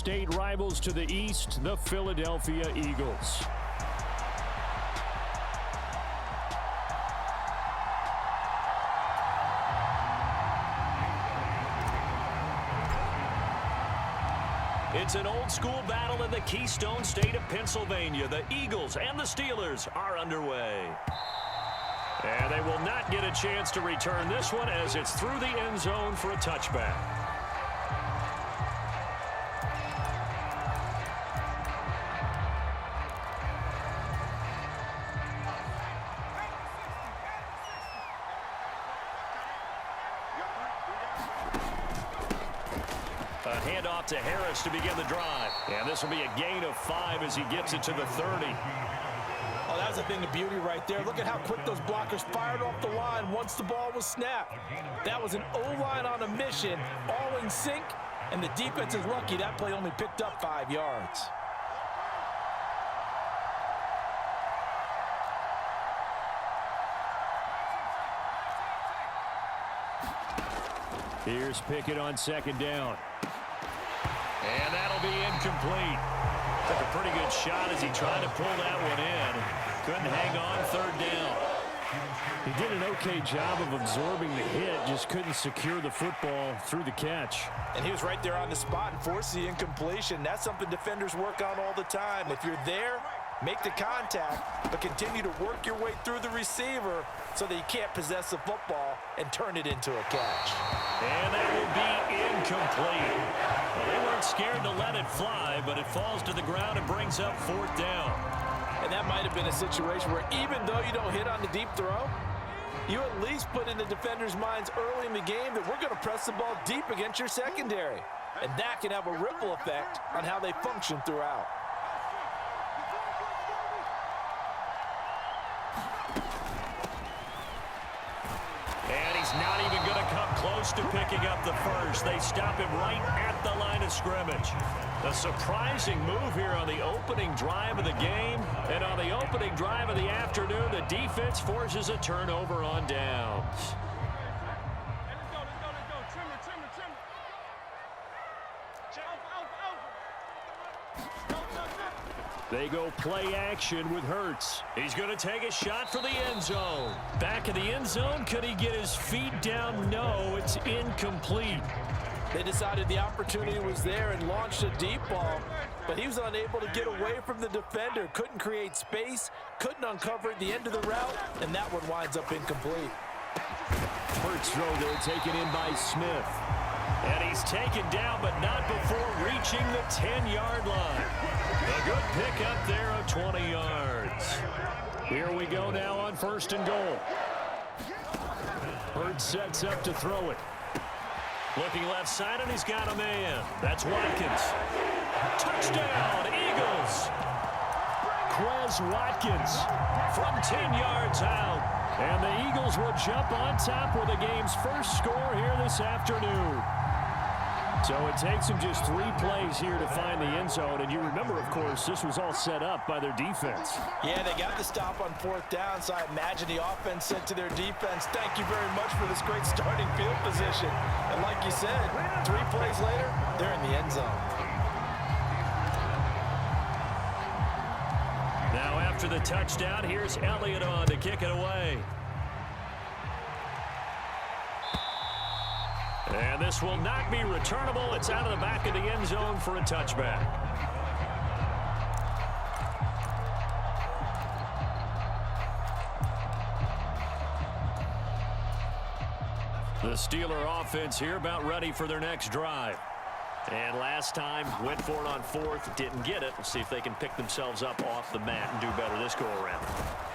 state rivals to the east, the Philadelphia Eagles. It's an old-school battle in the Keystone State of Pennsylvania. The Eagles and the Steelers are underway. And they will not get a chance to return this one as it's through the end zone for a touchback. A handoff to Harris to begin the drive. And this will be a gain of 5 as he gets it to the 30. Oh, that was a thing of beauty right there. Look at how quick those blockers fired off the line once the ball was snapped. That was an O-line on a mission, all in sync, and the defense is lucky that play only picked up 5 yards. Here's Pickett on second down. And that'll be incomplete. Took a pretty good shot as he tried to pull that one in. Couldn't hang on third down. He did an okay job of absorbing the hit, just couldn't secure the football through the catch. And he was right there on the spot and forced the incompletion. That's something defenders work on all the time. If you're there, make the contact, but continue to work your way through the receiver so that you can't possess the football and turn it into a catch. And that will be incomplete. Well, they weren't scared to let it fly, but it falls to the ground and brings up fourth down. And that might have been a situation where even though you don't hit on the deep throw, you at least put in the defender's minds early in the game that we're going to press the ball deep against your secondary. And that can have a ripple effect on how they function throughout. And he's not even going to come close to picking up the first. They stop him right at the line of scrimmage. A surprising move here on the opening drive of the game. And on the opening drive of the afternoon, the defense forces a turnover on downs. They go play action with Hurts. He's going to take a shot for the end zone. Back in the end zone, could he get his feet down? No, it's incomplete. They decided the opportunity was there and launched a deep ball, but he was unable to get away from the defender. Couldn't create space, couldn't uncover the end of the route, and that one winds up incomplete. Hurts throw there taken in by Smith. And he's taken down, but not before reaching the 10-yard line. A good pickup there of 20 yards. Here we go now on first and goal. Hurts sets up to throw it. Looking left side, and he's got a man. That's Watkins. Touchdown, Eagles. Quez Watkins from 10 yards out. And the Eagles will jump on top with the game's first score here this afternoon. So it takes them just 3 plays here to find the end zone. And you remember, of course, this was all set up by their defense. Yeah, they got the stop on fourth down, so I imagine the offense said to their defense, thank you very much for this great starting field position. And like you said, 3 plays later, they're in the end zone. Now after the touchdown, here's Elliott on to kick it away. And this will not be returnable. It's out of the back of the end zone for a touchback. The Steeler offense here about ready for their next drive. And last time, went for it on fourth, didn't get it. We'll see if they can pick themselves up off the mat and do better this go-around.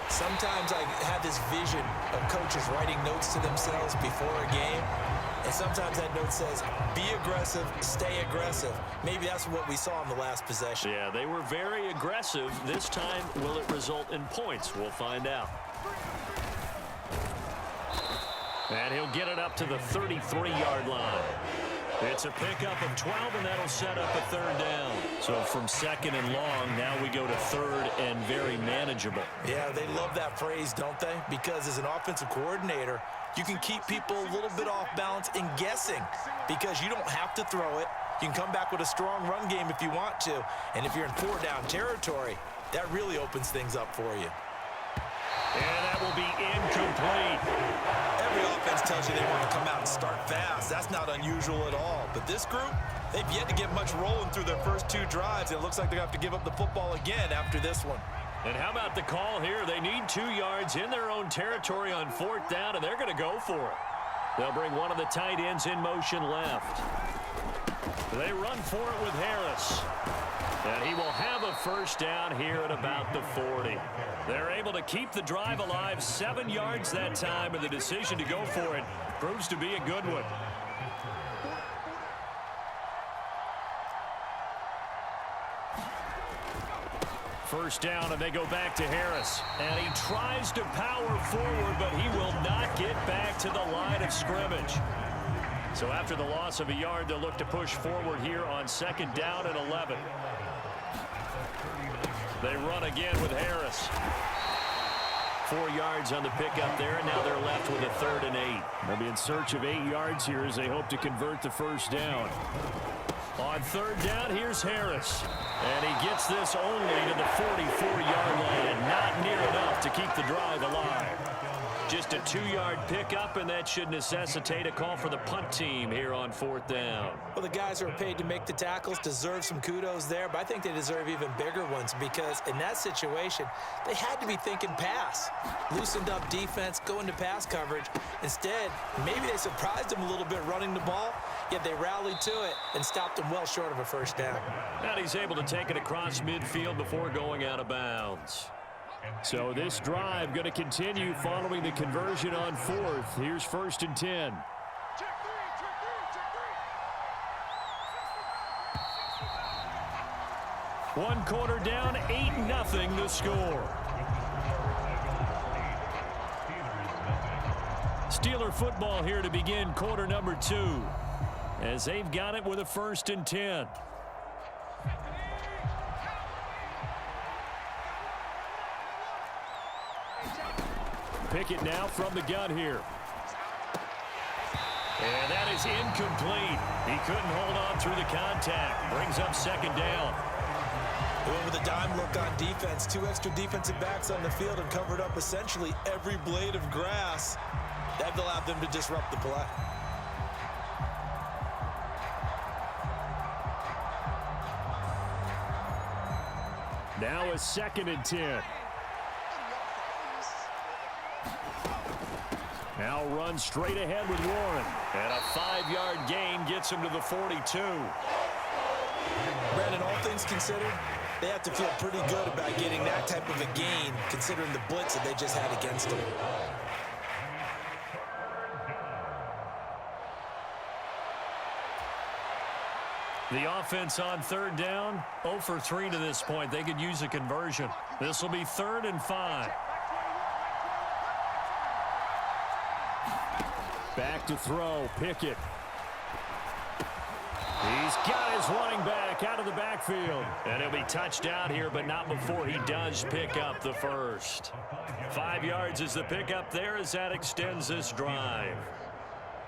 Sometimes I have this vision of coaches writing notes to themselves before a game. And sometimes that note says, be aggressive, stay aggressive. Maybe that's what we saw in the last possession. Yeah, they were very aggressive. This time, will it result in points? We'll find out. And he'll get it up to the 33-yard line. It's a pickup of 12, and that'll set up a third down. So from second and long, now we go to third and very manageable. Yeah, they love that phrase, don't they? Because as an offensive coordinator, you can keep people a little bit off balance and guessing because you don't have to throw it. You can come back with a strong run game if you want to. And if you're in 4-down territory, that really opens things up for you. And that will be incomplete. Every offense tells you they want to come out and start fast. That's not unusual at all. But this group, they've yet to get much rolling through their first 2 drives. It looks like they're going to have to give up the football again after this one. And how about the call here? They need 2 yards in their own territory on 4th down, and they're going to go for it. They'll bring one of the tight ends in motion left. They run for it with Harris. And he will have a first down here at about the 40. They're able to keep the drive alive, 7 yards that time, and the decision to go for it proves to be a good one. First down, and they go back to Harris. And he tries to power forward, but he will not get back to the line of scrimmage. So after the loss of a yard, they'll look to push forward here on 2nd down and 11. They run again with Harris. 4 yards on the pickup there, and now they're left with a 3rd and 8. They'll be in search of 8 yards here as they hope to convert the first down. On 3rd down, here's Harris. And he gets this only to the 44-yard line, and not near enough to keep the drive alive. Just a 2-yard pickup, and that should necessitate a call for the punt team here on 4th down. Well, the guys who are paid to make the tackles deserve some kudos there, but I think they deserve even bigger ones because in that situation, they had to be thinking pass. Loosened up defense, going to pass coverage. Instead, maybe they surprised them a little bit running the ball, yet they rallied to it and stopped them well short of a first down. And he's able to take it across midfield before going out of bounds. So this drive going to continue following the conversion on 4th. Here's 1st and 10. One quarter down, 8-0 the score. Steeler football here to begin quarter number 2 as they've got it with a 1st and 10. Pickett now from the gun here. And that is incomplete. He couldn't hold on through the contact. Brings up 2nd down. They went with a dime look on defense. 2 extra defensive backs on the field and covered up essentially every blade of grass. That allowed them to disrupt the play. Now a 2nd and 10. Now run straight ahead with Warren. And a 5-yard gain gets him to the 42. Brandon, all things considered, they have to feel pretty good about getting that type of a gain considering the blitz that they just had against them. The offense on 3rd down, 0 for 3 to this point. They could use a conversion. This will be 3rd and 5. Back to throw, Pickett. He's got his running back out of the backfield. And he'll be touched out here, but not before he does pick up the first. 5 yards is the pickup there as that extends this drive.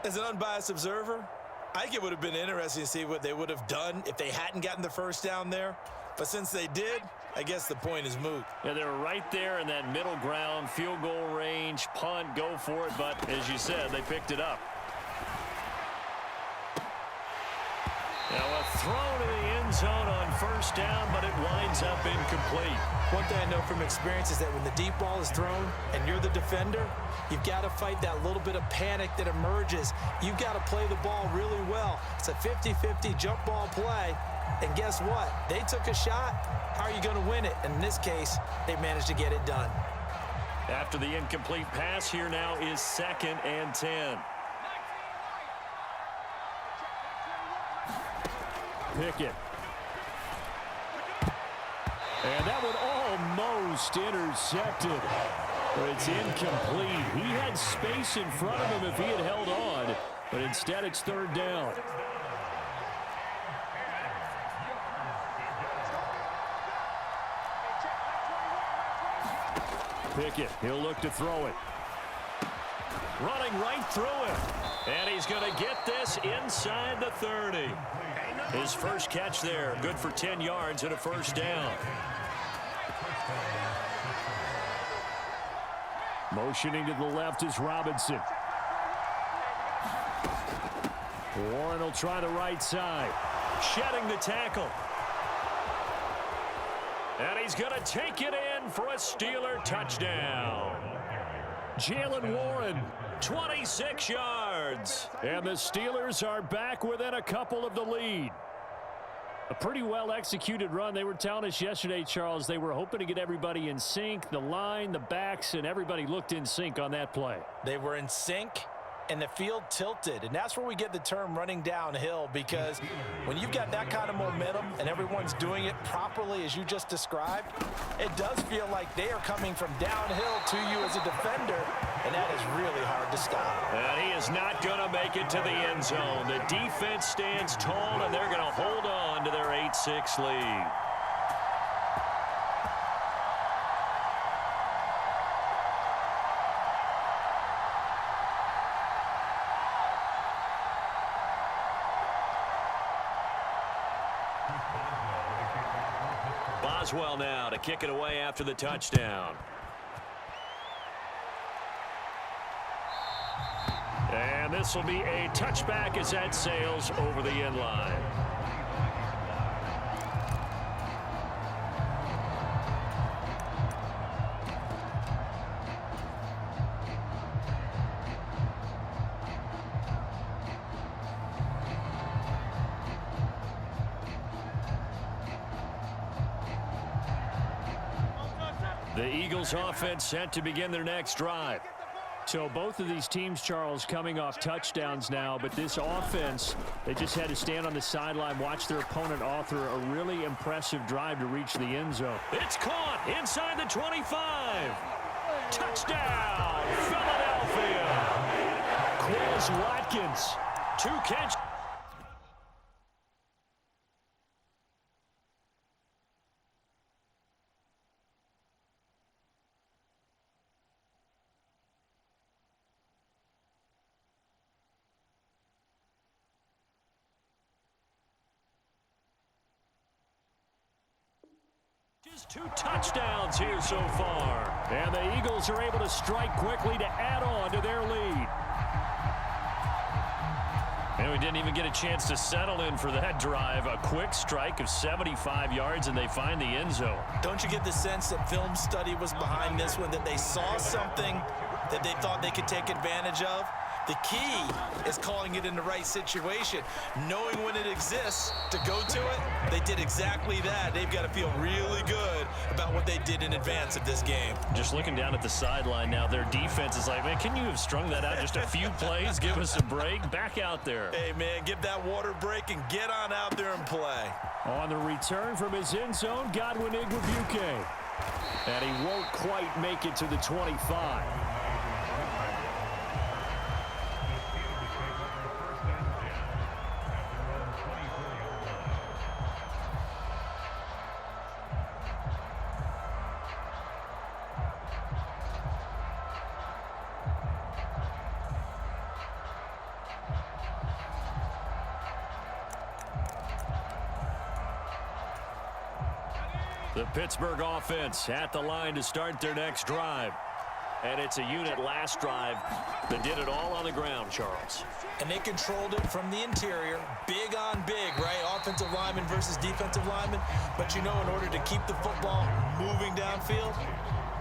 As an unbiased observer, I think it would have been interesting to see what they would have done if they hadn't gotten the first down there. But since they did, I guess the point is moot. Yeah, they were right there in that middle ground, field goal range, punt, go for it. But as you said, they picked it up. Now a throw to the end zone on 1st down, but it winds up incomplete. One thing I know from experience is that when the deep ball is thrown and you're the defender, you've got to fight that little bit of panic that emerges. You've got to play the ball really well. It's a 50-50 jump ball play. And guess what? They took a shot. How are you going to win it? And in this case, they managed to get it done. After the incomplete pass, here now is 2nd and 10. Pickett. And that one almost intercepted. But it's incomplete. He had space in front of him if he had held on, but instead it's 3rd down. Pickett, he'll look to throw it. Running right through it. And he's going to get this inside the 30. His first catch there, good for 10 yards and a first down. Motioning to the left is Robinson. Warren will try the right side. Shedding the tackle. And he's going to take it in for a Steeler touchdown. Jalen Warren, 26 yards. and the Steelers are back within a couple of the lead. A pretty well-executed run. They were telling us yesterday, Charles, they were hoping to get everybody in sync, the line, the backs, and everybody looked in sync on that play. They were in sync, and the field tilted. And that's where we get the term running downhill, because when you've got that kind of momentum and everyone's doing it properly as you just described, it does feel like they are coming from downhill to you as a defender, and that is really hard to stop. And he is not going to make it to the end zone. The defense stands tall, and they're going to hold on to their 8-6 lead. Boswell now to kick it away after the touchdown. And this will be a touchback as that sails over the end line. The Eagles offense set to begin their next drive. So both of these teams, Charles, coming off touchdowns now, but this offense, they just had to stand on the sideline, watch their opponent author a really impressive drive to reach the end zone. It's caught inside the 25. Touchdown, Philadelphia. Quez Watkins. 2 catches. Just 2 touchdowns here so far. And the Eagles are able to strike quickly to add on to their lead. And we didn't even get a chance to settle in for that drive. A quick strike of 75 yards, and they find the end zone. Don't you get the sense that film study was behind this one, that they saw something that they thought they could take advantage of? The key is calling it in the right situation, knowing when it exists to go to it. They did exactly that. They've got to feel really good about what they did in advance of this game. Just looking down at the sideline now, their defense is like, man, can you have strung that out just a few plays? Give us a break. Back out there. Hey, man, give that water break and get on out there and play. On the return from his end zone, Godwin Igwebuike. And he won't quite make it to the 25. The Pittsburgh offense at the line to start their next drive. And it's a unit last drive that did it all on the ground, Charles. And they controlled it from the interior, big on big, right? Offensive lineman versus defensive lineman. But you know, in order to keep the football moving downfield,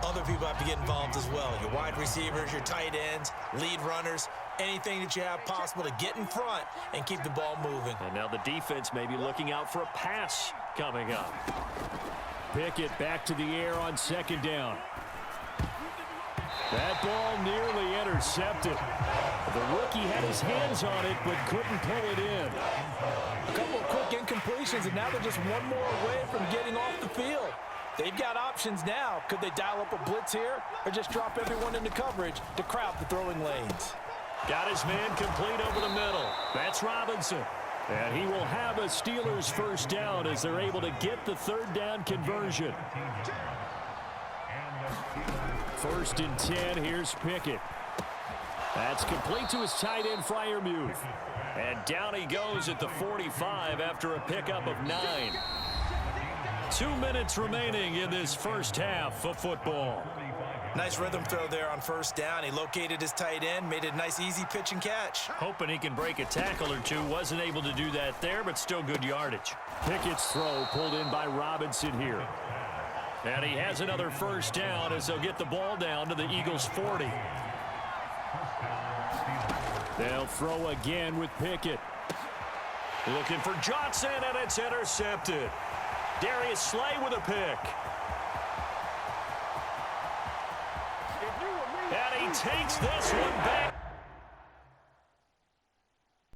other people have to get involved as well. Your wide receivers, your tight ends, lead runners, anything that you have possible to get in front and keep the ball moving. And now the defense may be looking out for a pass coming up. Pickett back to the air on second down. That ball nearly intercepted. The rookie had his hands on it but couldn't pull it in. A couple of quick incompletions, and now they're just one more away from getting off the field. They've got options now. Could they dial up a blitz here or just drop everyone into coverage to crowd the throwing lanes? Got his man complete over the middle. That's Robinson. And he will have a Steelers first down as they're able to get the third down conversion. First and 10, here's Pickett. That's complete to his tight end, Freiermuth. And down he goes at the 45 after a pickup of 9. 2 minutes remaining in this first half of football. Nice rhythm throw there on first down. He located his tight end, made it a nice easy pitch and catch. Hoping he can break a tackle or two. Wasn't able to do that there, but still good yardage. Pickett's throw pulled in by Robinson here. And he has another first down as they'll get the ball down to the Eagles' 40. They'll throw again with Pickett. Looking for Johnson, and it's intercepted. Darius Slay with a pick. And he takes this one back